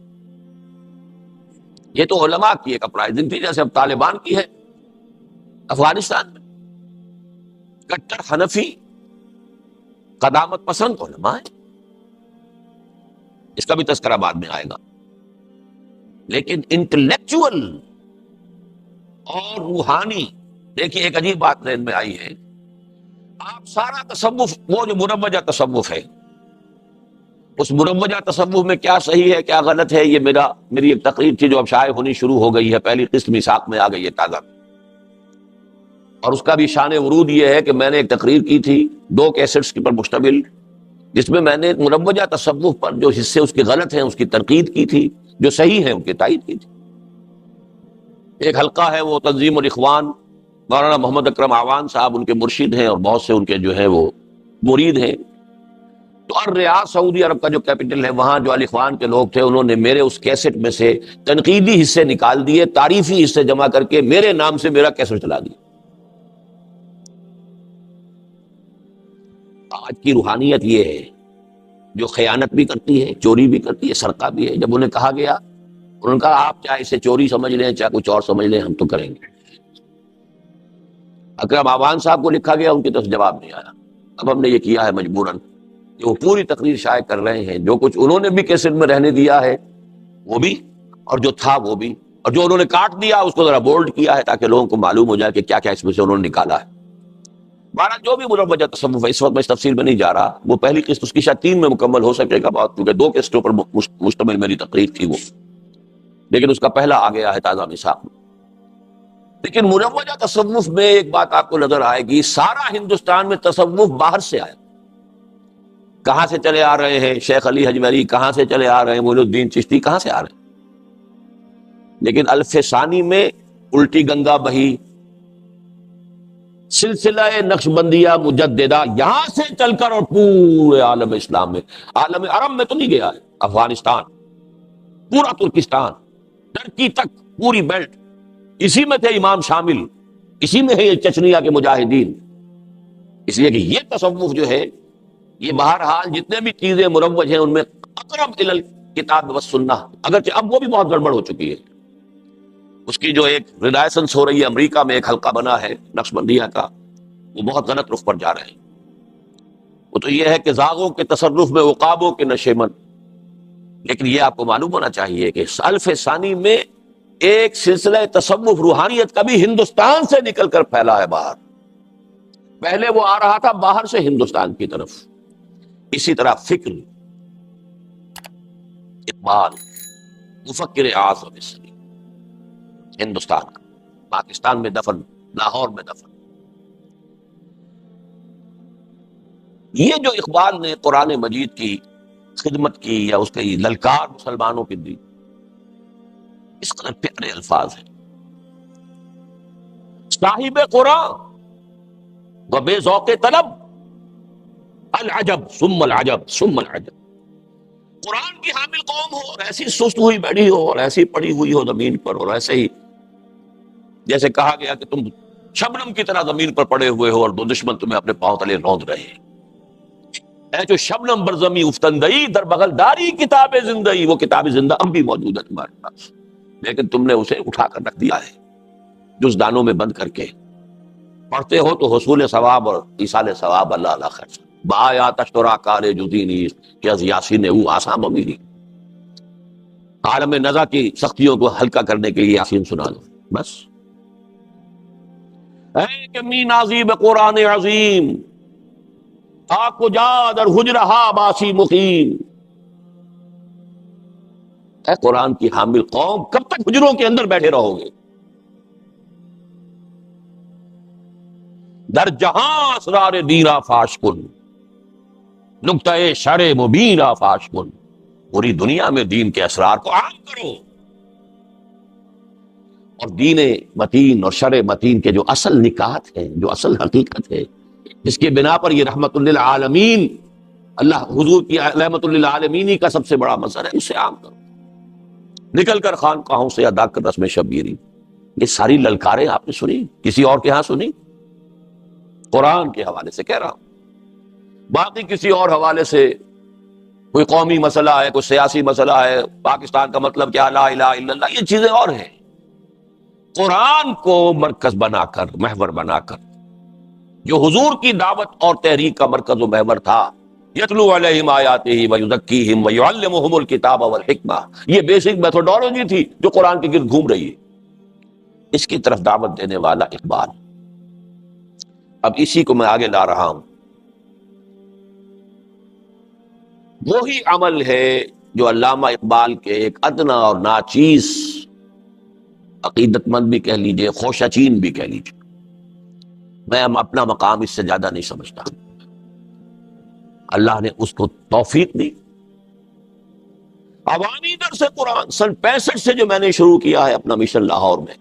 یہ تو علماء کی ایک اپرائزنگ تھی، جیسے اب طالبان کی ہے افغانستان میں. کٹر حنفی قدامت پسند علماء ہیں، اس کا بھی تذکرہ بعد میں آئے گا. لیکن انٹلیکچوئل اور روحانی، دیکھیے ایک عجیب بات ذہن میں آئی ہے. آپ سارا تصوف، وہ جو مروجہ تصوف ہے، اس مروجہ تصوف میں کیا صحیح ہے کیا غلط ہے، یہ میری ایک تقریر تھی جو اب شائع ہونی شروع ہو گئی ہے. پہلی قسط میثاق میں آ گئی ہے تازہ، اور اس کا بھی شان ورود یہ ہے کہ میں نے ایک تقریر کی تھی 2 کیسٹس پر مشتمل، جس میں میں نے مروجہ تصوف پر جو حصے اس کے غلط ہیں اس کی تنقید کی تھی، جو صحیح ہیں ان کی تائید کی تھی. ایک حلقہ ہے وہ تنظیم الاخوان، مولانا محمد اکرم اعوان صاحب ان کے مرشد ہیں، اور بہت سے ان کے جو ہیں وہ مرید ہیں. تو الریاض سعودی عرب کا جو کیپٹل ہے، وہاں جو الاخوان کے لوگ تھے انہوں نے میرے اس کیسٹ میں سے تنقیدی حصے نکال دیے، تعریفی حصے جمع کر کے میرے نام سے میرا کیسٹ چلا دیا. آج کی روحانیت یہ ہے جو خیانت بھی کرتی ہے، چوری بھی کرتی ہے، سرقہ بھی ہے. جب انہیں کہا گیا، انہوں نے کہا آپ چاہے اسے چوری سمجھ لیں چاہے کچھ اور سمجھ لیں، ہم تو کریں گے. اکرم اعوان صاحب کو لکھا گیا، ان کی طرف جواب نہیں آیا. اب ہم نے یہ کیا ہے مجبوراً کہ وہ پوری تقریر شائع کر رہے ہیں، جو کچھ انہوں نے بھی کیسٹ میں رہنے دیا ہے وہ بھی، اور جو تھا وہ بھی، اور جو انہوں نے کاٹ دیا اس کو ذرا بولڈ کیا ہے تاکہ لوگوں کو معلوم ہو جائے کہ کیا کیا اس میں سے انہوں نے نکالا ہے. بہرحال جو بھی مروجہ تصوف ہے، اس وقت میں اس تفصیل میں نہیں جا رہا. وہ پہلی قسط اس کی شاید 3 میں مکمل ہو سکے گا بات، کیونکہ 2 قسطوں پر مشتمل میری تقریر تھی وہ، لیکن اس کا پہلا آ گیا ہے تازہ میثاق میں. لیکن مروجہ تصوف میں ایک بات آپ کو نظر آئے گی، سارا ہندوستان میں تصوف باہر سے آیا. کہاں سے چلے آ رہے ہیں؟ شیخ علی حجویری کہاں سے چلے آ رہے ہیں؟ معین الدین چشتی کہاں سے آ رہے ہیں؟ لیکن الف ثانی میں الٹی گنگا بہی، سلسلہ نقشبندیہ مجددہ یہاں سے چل کر اور پورے عالم اسلام میں، عالم عرب میں تو نہیں گیا ہے، افغانستان، پورا ترکستان، ترکی تک، پوری بیلٹ، اسی میں تھے امام شامل، اسی میں ہے یہ چچنیا کے مجاہدین. اس لیے کہ یہ تصوف جو ہے یہ بہرحال جتنے بھی چیزیں مروج ہیں ان میں اقرب الی الکتاب والسنہ، اگرچہ اب وہ بھی بہت گڑبڑ ہو چکی ہے. اس کی جو ایک ریلائسنس ہو رہی ہے، امریکہ میں ایک حلقہ بنا ہے نقشبندیہ کا، وہ بہت غلط رخ پر جا رہے ہیں. وہ تو یہ ہے کہ زاغوں کے تصرف میں عقابوں کے نشیمن. لیکن یہ آپ کو معلوم ہونا چاہیے کہ الف ثانی میں ایک سلسلہ تصوف روحانیت کا بھی ہندوستان سے نکل کر پھیلا ہے باہر. پہلے وہ آ رہا تھا باہر سے ہندوستان کی طرف. اسی طرح فکر، اقبال مفکر اعظم مصری، ہندوستان کا، پاکستان میں دفن، لاہور میں دفن. یہ جو اقبال نے قرآن مجید کی خدمت کی یا اس کی للکار مسلمانوں کی دی، اس قدر پیارے الفاظ ہیں. صاحب قرآن و بے ذوق طلب، العجب ثم العجب ثم العجب. قرآن کی حامل قوم ہو اور ایسی سست ہوئی بیٹھی ہو اور ایسی پڑی ہوئی ہو زمین پر، اور ایسے ہی جیسے کہا گیا کہ تم شبنم کی طرح زمین پر پڑے ہوئے ہو اور دو دشمن تمہیں اپنے پاؤں تلے روند رہے ہیں. اے جو شبنم بر زمیں افتندئی، در بغل داری کتاب زندئی. وہ کتاب زندہ اب بھی موجود ہے تمہارے پاس، لیکن تم نے اسے اٹھا کر رکھ دیا ہے جز دانوں میں بند کر کے. پڑھتے ہو تو حصول ثواب اور ایصال ثواب اللہ اللہ خیر بایا تشترا کار جزی نیست کہ از یاسین او آسام امیری. عالم نزا کی سختیوں کو ہلکا کرنے کے لیے یاسین سنا دو بس. اے کہ می نازی بقرآن عظیم، آق و جا در حجرہا باسی مقیم. اے قرآن کی حامل قوم، کب تک حجروں کے اندر بیٹھے رہو گے؟ در جہاں اسرار دیرا فاش کن، نقطۂ شر مبینہ فاش کن. پوری دنیا میں دین کے اسرار کو عام کرو، اور دین متین اور شر متین کے جو اصل نکات ہیں، جو اصل حقیقت ہے، جس کی بنا پر یہ رحمت للعالمین اللہ حضور کی رحمت للعالمین کا سب سے بڑا مظہر ہے، اسے عام کرو، نکل کر خانقاہوں سے ادا کر رسم شبگیری۔ یہ ساری للکاریں آپ نے سنی، کسی اور کے ہاں سنی؟ قرآن کے حوالے سے کہہ رہا ہوں، باقی کسی اور حوالے سے کوئی قومی مسئلہ ہے، کوئی سیاسی مسئلہ ہے، پاکستان کا مطلب کیا، لا الہ الا اللہ، یہ چیزیں اور ہیں۔ قرآن کو مرکز بنا کر، محور بنا کر، جو حضور کی دعوت اور تحریک کا مرکز و محور تھا، یتلو علیہم آیاتہ ویزکیہم ویعلمہم الکتاب والحکمہ، یہ بیسک میتھوڈالوجی تھی جو قرآن کے گرد گھوم رہی ہے، اس کی طرف دعوت دینے والا اقبال۔ اب اسی کو میں آگے لا رہا ہوں۔ وہی عمل ہے جو علامہ اقبال کے ایک ادنا اور ناچیز عقیدت مند بھی کہہ لیجئے، خوشچین بھی کہہ لیجئے، میں اپنا مقام اس سے زیادہ نہیں سمجھتا، اللہ نے اس کو توفیق دی۔ عوامی درس قرآن سن 65 سے جو میں نے شروع کیا ہے اپنا مشن لاہور میں،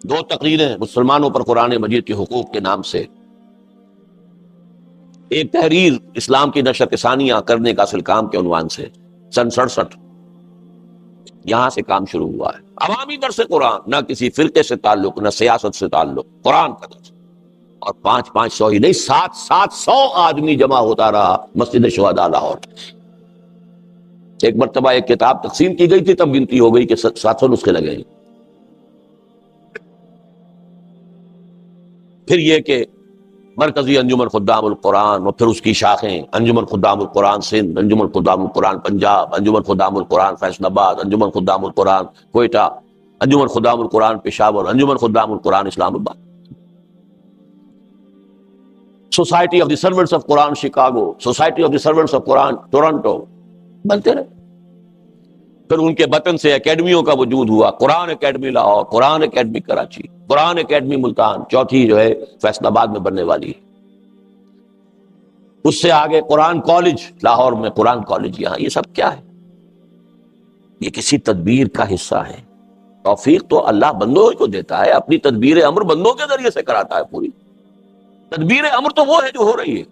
2 تقریریں مسلمانوں پر قرآن مجید کے حقوق کے نام سے، ایک تحریر اسلام کی نشر ثانیہ کرنے کا اصل کام کے عنوان سے، سن 67 یہاں سے کام شروع ہوا ہے۔ عوامی درس قرآن، نہ کسی فرقے سے تعلق، نہ سیاست سے تعلق، قرآن کا درس، اور 500 ہی نہیں، 700 آدمی جمع ہوتا رہا مسجد شہداء لاہور۔ ایک مرتبہ ایک کتاب تقسیم کی گئی تھی، تب گنتی ہو گئی کہ 700 نسخے لگے ہیں۔ پھر یہ کہ مرکزی انجمن خدام القرآن اور پھر اس کی شاخیں، انجمن خدام القرآن سندھ، انجمن خدام القرآن پنجاب، انجمن خدام القرآن فیصل آباد، انجمن خدام القرآن کوئٹہ، انجمن خدام القرآن پشاور، انجمن خدام القرآن اسلام آباد، society of the servants of Quran Chicago, society of the servants of Quran Toronto, بنتے رہے۔ پھر ان کے بطن سے اکیڈمیوں کا وجود ہوا، قرآن اکیڈمی لاہور، قرآن اکیڈمی کراچی، قرآن اکیڈمی ملتان، چوتھی جو ہے فیصل آباد میں بننے والی ہے۔ اس سے آگے قرآن کالج لاہور میں، قرآن کالج یہاں۔ یہ سب کیا ہے؟ یہ کسی تدبیر کا حصہ ہے۔ توفیق تو اللہ بندوں کو دیتا ہے، اپنی تدبیر امر بندوں کے ذریعے سے کراتا ہے۔ پوری تدبیر امر تو وہ ہے جو ہو رہی ہے،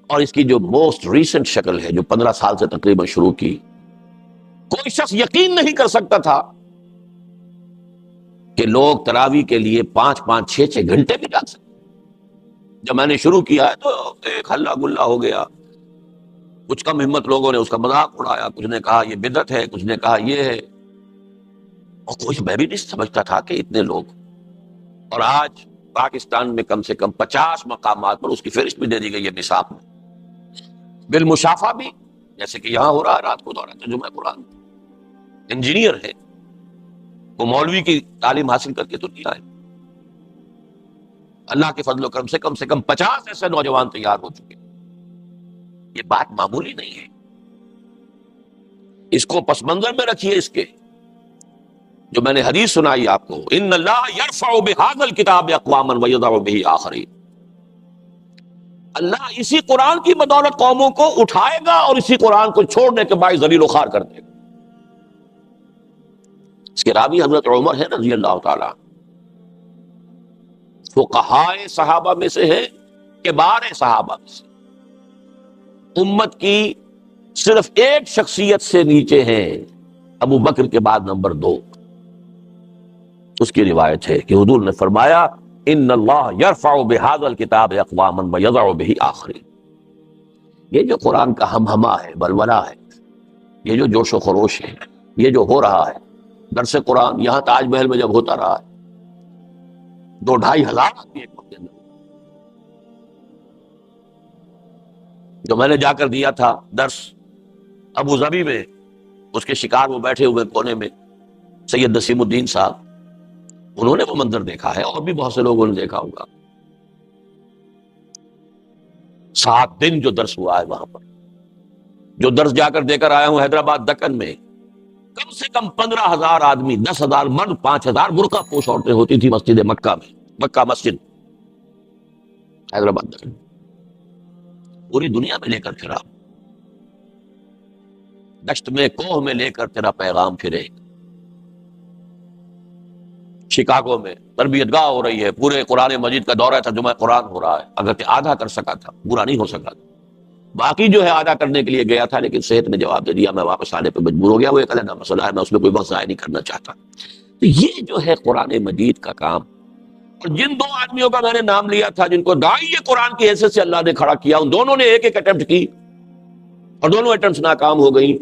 اور اس کی جو موسٹ ریسنٹ شکل ہے جو 15 سال سے تقریباً شروع کی، کوئی شخص یقین نہیں کر سکتا تھا کہ لوگ تراویح کے لیے 5 6 گھنٹے بھی جا سکتے۔ جب میں نے شروع کیا ہے تو ایک ہلہ گلہ ہو گیا، کچھ کم ہمت لوگوں نے اس کا مذاق اڑایا، کچھ نے کہا یہ بدعت ہے، کچھ نے کہا یہ ہے، اور کچھ میں بھی نہیں سمجھتا تھا کہ اتنے لوگ۔ اور آج پاکستان میں کم سے کم 50 مقامات پر اس کی فہرست بھی دے دی گئی ہے نصاب میں، بالمشافہ بھی، جیسے کہ یہاں ہو رہا ہے رات کو دورہ ترجمہ قرآن۔ انجینئر ہے وہ، مولوی کی تعلیم حاصل کر کے تو نہیں آئے، اللہ کے فضل و کرم سے کم 50 ایسے نوجوان تیار ہو چکے۔ یہ بات معمولی نہیں ہے، اس کو پس منظر میں رکھیے۔ اس کے جو میں نے حدیث سنائی آپ کو، ان اللہ یرفع بہذا الکتاب اقواما ویضع بہ آخرین، اللہ اسی قرآن کی بدولت قوموں کو اٹھائے گا اور اسی قرآن کو چھوڑنے کے باعث ذلیل و خوار کر دے گا۔ اس کے راوی حضرت عمر ہے رضی اللہ تعالیٰ، فقہائے صحابہ میں سے ہے، کبار صحابہ میں سے، امت کی صرف ایک شخصیت سے نیچے ہیں، ابو بکر کے بعد نمبر 2۔ اس کی روایت ہے کہ حضور نے فرمایا ان اللہ یرفع بہذا الکتاب اقواما ویضع بہ آخرین۔ یہ جو قرآن کا ہمہمہ ہے، بلبلہ ہے، یہ جو جوش و خروش ہے، یہ جو ہو رہا ہے درس قرآن، یہاں تاج محل میں جب ہوتا رہا ہے 2-2.5 ہزار آدمی ایک وقت کے اندر، جو میں نے جا کر دیا تھا درس ابو ظبی میں، اس کے شکار وہ بیٹھے ہوئے کونے میں سید نسیم الدین صاحب، انہوں نے وہ منظر دیکھا ہے، اور بھی بہت سے لوگوں نے دیکھا ہوگا۔ 7 دن جو درس ہوا ہے وہاں پر، جو درس جا کر دے کر آیا ہوں حیدرآباد دکن میں، کم سے کم 15,000 آدمی، 10,000 مرد، 5,000 برقع پوش عورتیں ہوتی تھی مسجد مکہ میں، مکہ مسجد حیدرآباد دکن، پوری دنیا میں لے کر پھرا، دشت میں کوہ میں لے کر تیرا پیغام پھرے، شکاگو میں تربیت گاہ ہو رہی ہے، پورے قرآن مجید کا دورہ ترجمہ قرآن ہو رہا ہے، اگرچہ آدھا کر سکا تھا، پورا نہیں ہو سکا تھا، باقی جو ہے آدھا کرنے کے لیے گیا تھا، لیکن صحت نے جواب دے دیا، میں واپس آنے پہ مجبور ہو گیا، وہ ایک علیحدہ مسئلہ ہے، میں اس میں کوئی وقت ضائع نہیں کرنا چاہتا۔ تو یہ جو ہے قرآن مجید کا کام، اور جن دو آدمیوں کا میں نے نام لیا تھا جن کو داعی قرآن کی حیثیت سے اللہ نے کھڑا کیا، ان دونوں نے ایک ایک اٹیمپٹ کی اور دونوں اٹیمپٹس ناکام ہو گئی۔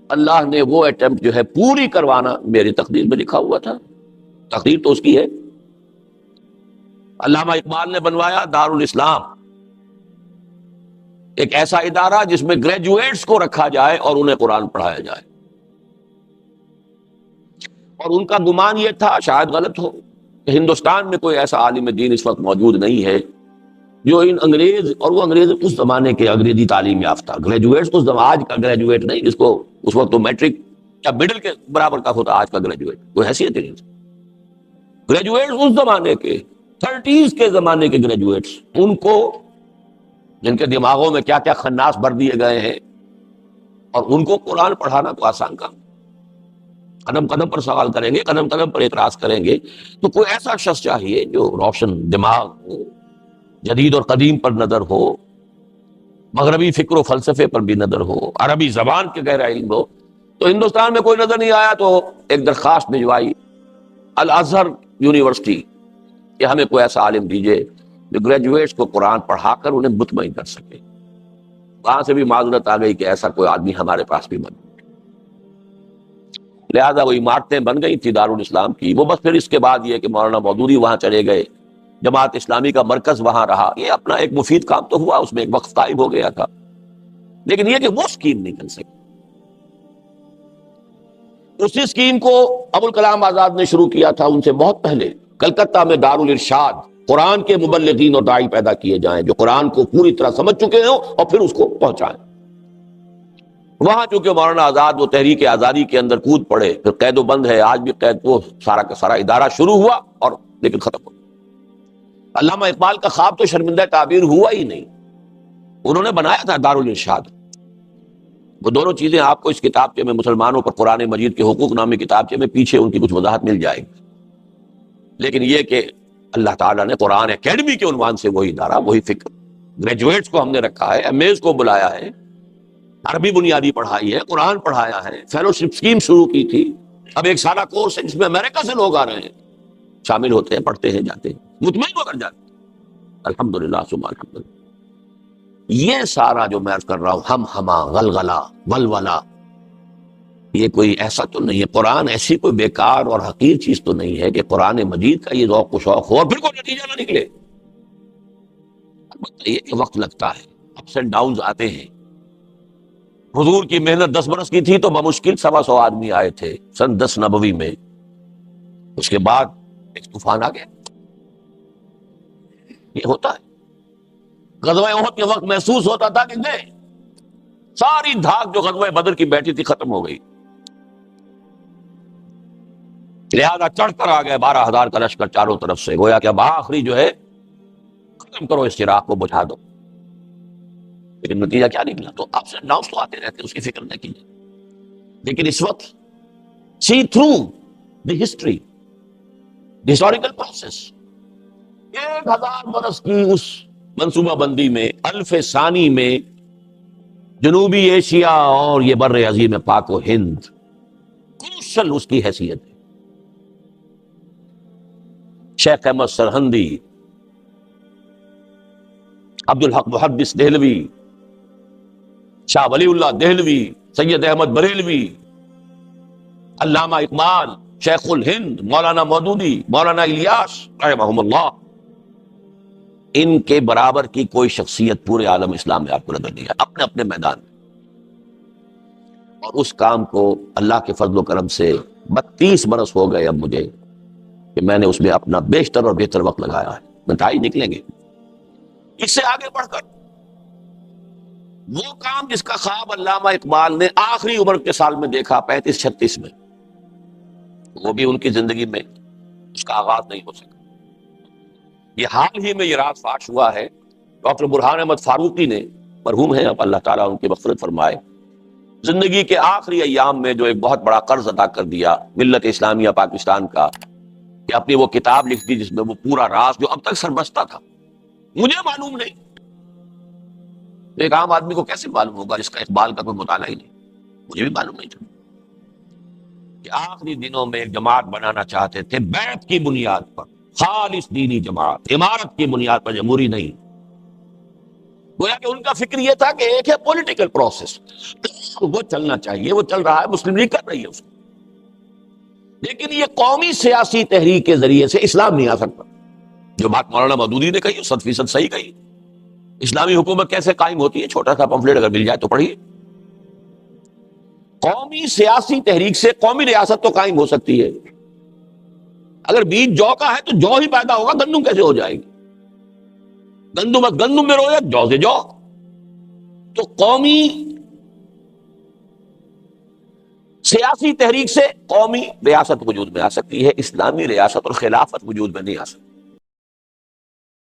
اللہ نے وہ اٹیمپٹ جو ہے پوری کروانا میری تقدیر میں لکھا ہوا تھا، تقدیر تو اس کی ہے۔ علامہ اقبال نے بنوایا دارالاسلام، ایک ایسا ادارہ جس میں گریجویٹس کو رکھا جائے اور انہیں قرآن پڑھایا جائے، اور ان کا گمان یہ تھا، شاید غلط ہو، کہ ہندوستان میں کوئی ایسا عالم دین اس وقت موجود نہیں ہے جو ان انگریز، اور وہ انگریز اس زمانے کے انگریزی تعلیم یافتہ گریجویٹس، اس آج کا گریجویٹ نہیں جس کو اس وقت تو میٹرک یا مڈل کے برابر کا ہوتا، آج کا گریجویٹ کوئی حیثیت ہی نہیں تھی۔ گریجویٹس اس زمانے کے 30s کے زمانے کے گریجویٹس، ان کو جن کے دماغوں میں کیا کیا خناس بھر دیے گئے ہیں، اور ان کو قرآن پڑھانا تو آسان کام، قدم قدم پر سوال کریں گے، قدم قدم پر اعتراض کریں گے، تو کوئی ایسا شخص چاہیے جو روشن دماغ ہو، جدید اور قدیم پر نظر ہو، مغربی فکر و فلسفے پر بھی نظر ہو، عربی زبان کے گہرا علم ہو۔ تو ہندوستان میں کوئی نظر نہیں آیا، تو ایک درخواست بھجوائی الازہر یونیورسٹی کہ ہمیں کوئی ایسا عالم دیجیے جو گریجویٹس کو قرآن پڑھا کر انہیں مطمئن کر سکے۔ وہاں سے بھی معذرت آ گئی کہ ایسا کوئی آدمی ہمارے پاس بھی موجود، لہذا وہ عمارتیں بن گئی تھی دارالاسلام کی، وہ بس پھر اس کے بعد یہ کہ مولانا مودودی وہاں چلے گئے، جماعت اسلامی کا مرکز وہاں رہا، یہ اپنا ایک مفید کام تو ہوا، اس میں ایک وقت قائم ہو گیا تھا، لیکن یہ کہ وہ اسکیم نہیں چل سکی۔ اسی اسکیم کو ابوالکلام آزاد نے شروع کیا تھا ان سے بہت پہلے، کلکتہ میں دارالارشاد، قرآن کے مبلغین اور داعی پیدا کیے جائیں جو قرآن کو پوری طرح سمجھ چکے ہوں اور پھر اس کو پہنچائیں۔ وہاں چونکہ مولانا آزاد وہ تحریک آزادی کے اندر کود پڑے، پھر قید و بند ہے، آج بھی قید، وہ سارا کا سارا ادارہ شروع ہوا اور لیکن ختم ہو گیا۔ علامہ اقبال کا خواب تو شرمندہ تعبیر ہوا ہی نہیں، انہوں نے بنایا تھا دارالارشاد۔ وہ دونوں چیزیں آپ کو اس کتابچے میں، مسلمانوں پر قرآن مجید کے حقوق نامی کتابچے میں پیچھے ان کی کچھ وضاحت مل جائے گی، لیکن یہ کہ اللہ تعالیٰ نے قرآن اکیڈمی کے عنوان سے وہی ادارہ، وہی فکر، گریجویٹس کو ہم نے رکھا ہے، ایم ایز کو بلایا ہے، عربی بنیادی پڑھائی ہے، قرآن پڑھایا ہے، فیلوشپ اسکیم شروع کی تھی، اب ایک سالہ کورس ہے جس میں امریکہ سے لوگ آ رہے ہیں، شامل ہوتے ہیں، پڑھتے ہیں، جاتے ہیں، مطمئن ہو کر جاتے ہیں، الحمدللہ ثم الحمدللہ۔ یہ سارا جو میں عرض کر رہا ہوں، ہم ہما، غلغلہ، ولولہ، یہ کوئی ایسا تو نہیں ہے، قرآن ایسی کوئی بیکار اور حقیر چیز تو نہیں ہے کہ قرآن مجید کا یہ ذوق و شوق ہو اور پھر کوئی نتیجہ نہ نکلے۔ بتائیے کہ وقت لگتا ہے، اپس اینڈ ڈاؤنز آتے ہیں۔ حضور کی محنت 10 برس کی تھی تو بمشکل 125 آدمی آئے تھے سن 10 نبوی میں، اس کے بعد ایک طوفان آ گیا۔ یہ ہوتا ہے۔ غزوہ احد کے وقت محسوس ہوتا تھا کہ نہیں، ساری دھاک جو غزوہ بدر کی بیٹھی تھی ختم ہو گئی، لہذا چڑھ کر آ گئے 12,000 کا لشکر چاروں طرف سے، گویا کہ اب آخری جو ہے ختم کرو اس چراغ کو، بجھا دو، لیکن نتیجہ کیا نکلا؟ تو آپ سے ڈاؤٹس تو آتے رہتے، اس کی فکر نہ کیجیے، لیکن اس وقت see through the history, the historical process, 1000 برس کی اس منصوبہ بندی میں، الف ثانی میں، جنوبی ایشیا اور یہ بر عظیم پاک و ہند کروشل اس کی حیثیت ہے۔ شیخ احمد سرہندی، عبدالحق محدث دہلوی، شاہ ولی اللہ دہلوی، سید احمد بریلوی، علامہ اقبال، شیخ الہند، مولانا مودودی، مولانا الیاس رحمہم اللہ، ان کے برابر کی کوئی شخصیت پورے عالم اسلام میں آپ کو نظر نہیں ہے، اپنے اپنے میدان میں۔ اور اس کام کو اللہ کے فضل و کرم سے 32 برس ہو گئے اب مجھے کہ میں نے اس میں اپنا بیشتر اور بہتر وقت لگایا ہے، نتائج نکلیں گے۔ اس سے آگے بڑھ کر وہ کام جس کا خواب علامہ اقبال نے آخری عمر کے سال میں دیکھا، 35-36 میں، وہ بھی ان کی زندگی میں اس کا آغاز نہیں ہو سکا۔ یہ حال ہی میں یہ راز فاش ہوا ہے، ڈاکٹر برہان احمد فاروقی نے، مرحوم ہیں اب، اللہ تعالیٰ ان کی مغفرت فرمائے، زندگی کے آخری ایام میں جو ایک بہت بڑا قرض ادا کر دیا ملت اسلامیہ پاکستان کا، کہ اپنی وہ کتاب لکھ دی جس میں وہ پورا راز جو اب تک سربستہ تھا مجھے معلوم نہیں، ایک عام آدمی کو کیسے معلوم ہوگا جس کا اقبال کا کوئی مطالعہ ہی نہیں، مجھے بھی معلوم نہیں تھا کہ آخری دنوں میں ایک جماعت بنانا چاہتے تھے بیعت کی بنیاد پر، خالص دینی جماعت، عمارت کی بنیاد پر، جمہوری نہیں۔ گویا کہ ان کا فکر یہ تھا کہ ایک ہے پولیٹیکل پروسیس، وہ چلنا چاہیے، وہ چل رہا ہے، مسلم لیگ کر رہی ہے اس کو، لیکن یہ قومی سیاسی تحریک کے ذریعے سے اسلام نہیں آ سکتا۔ جو بات مولانا مودودی نے کہی 100% صحیح کہی۔ اسلامی حکومت کیسے قائم ہوتی ہے؟ چھوٹا سا پمفلیٹ اگر مل جائے تو پڑھیے۔ قومی سیاسی تحریک سے قومی ریاست تو قائم ہو سکتی ہے، اگر بیج جو کا ہے تو جو ہی پیدا ہوگا، گندم کیسے ہو جائے گی؟ گندم میں رویت، جو سے جو۔ تو قومی سیاسی تحریک سے قومی ریاست وجود میں آ سکتی ہے، اسلامی ریاست اور خلافت وجود میں نہیں آ سکتی۔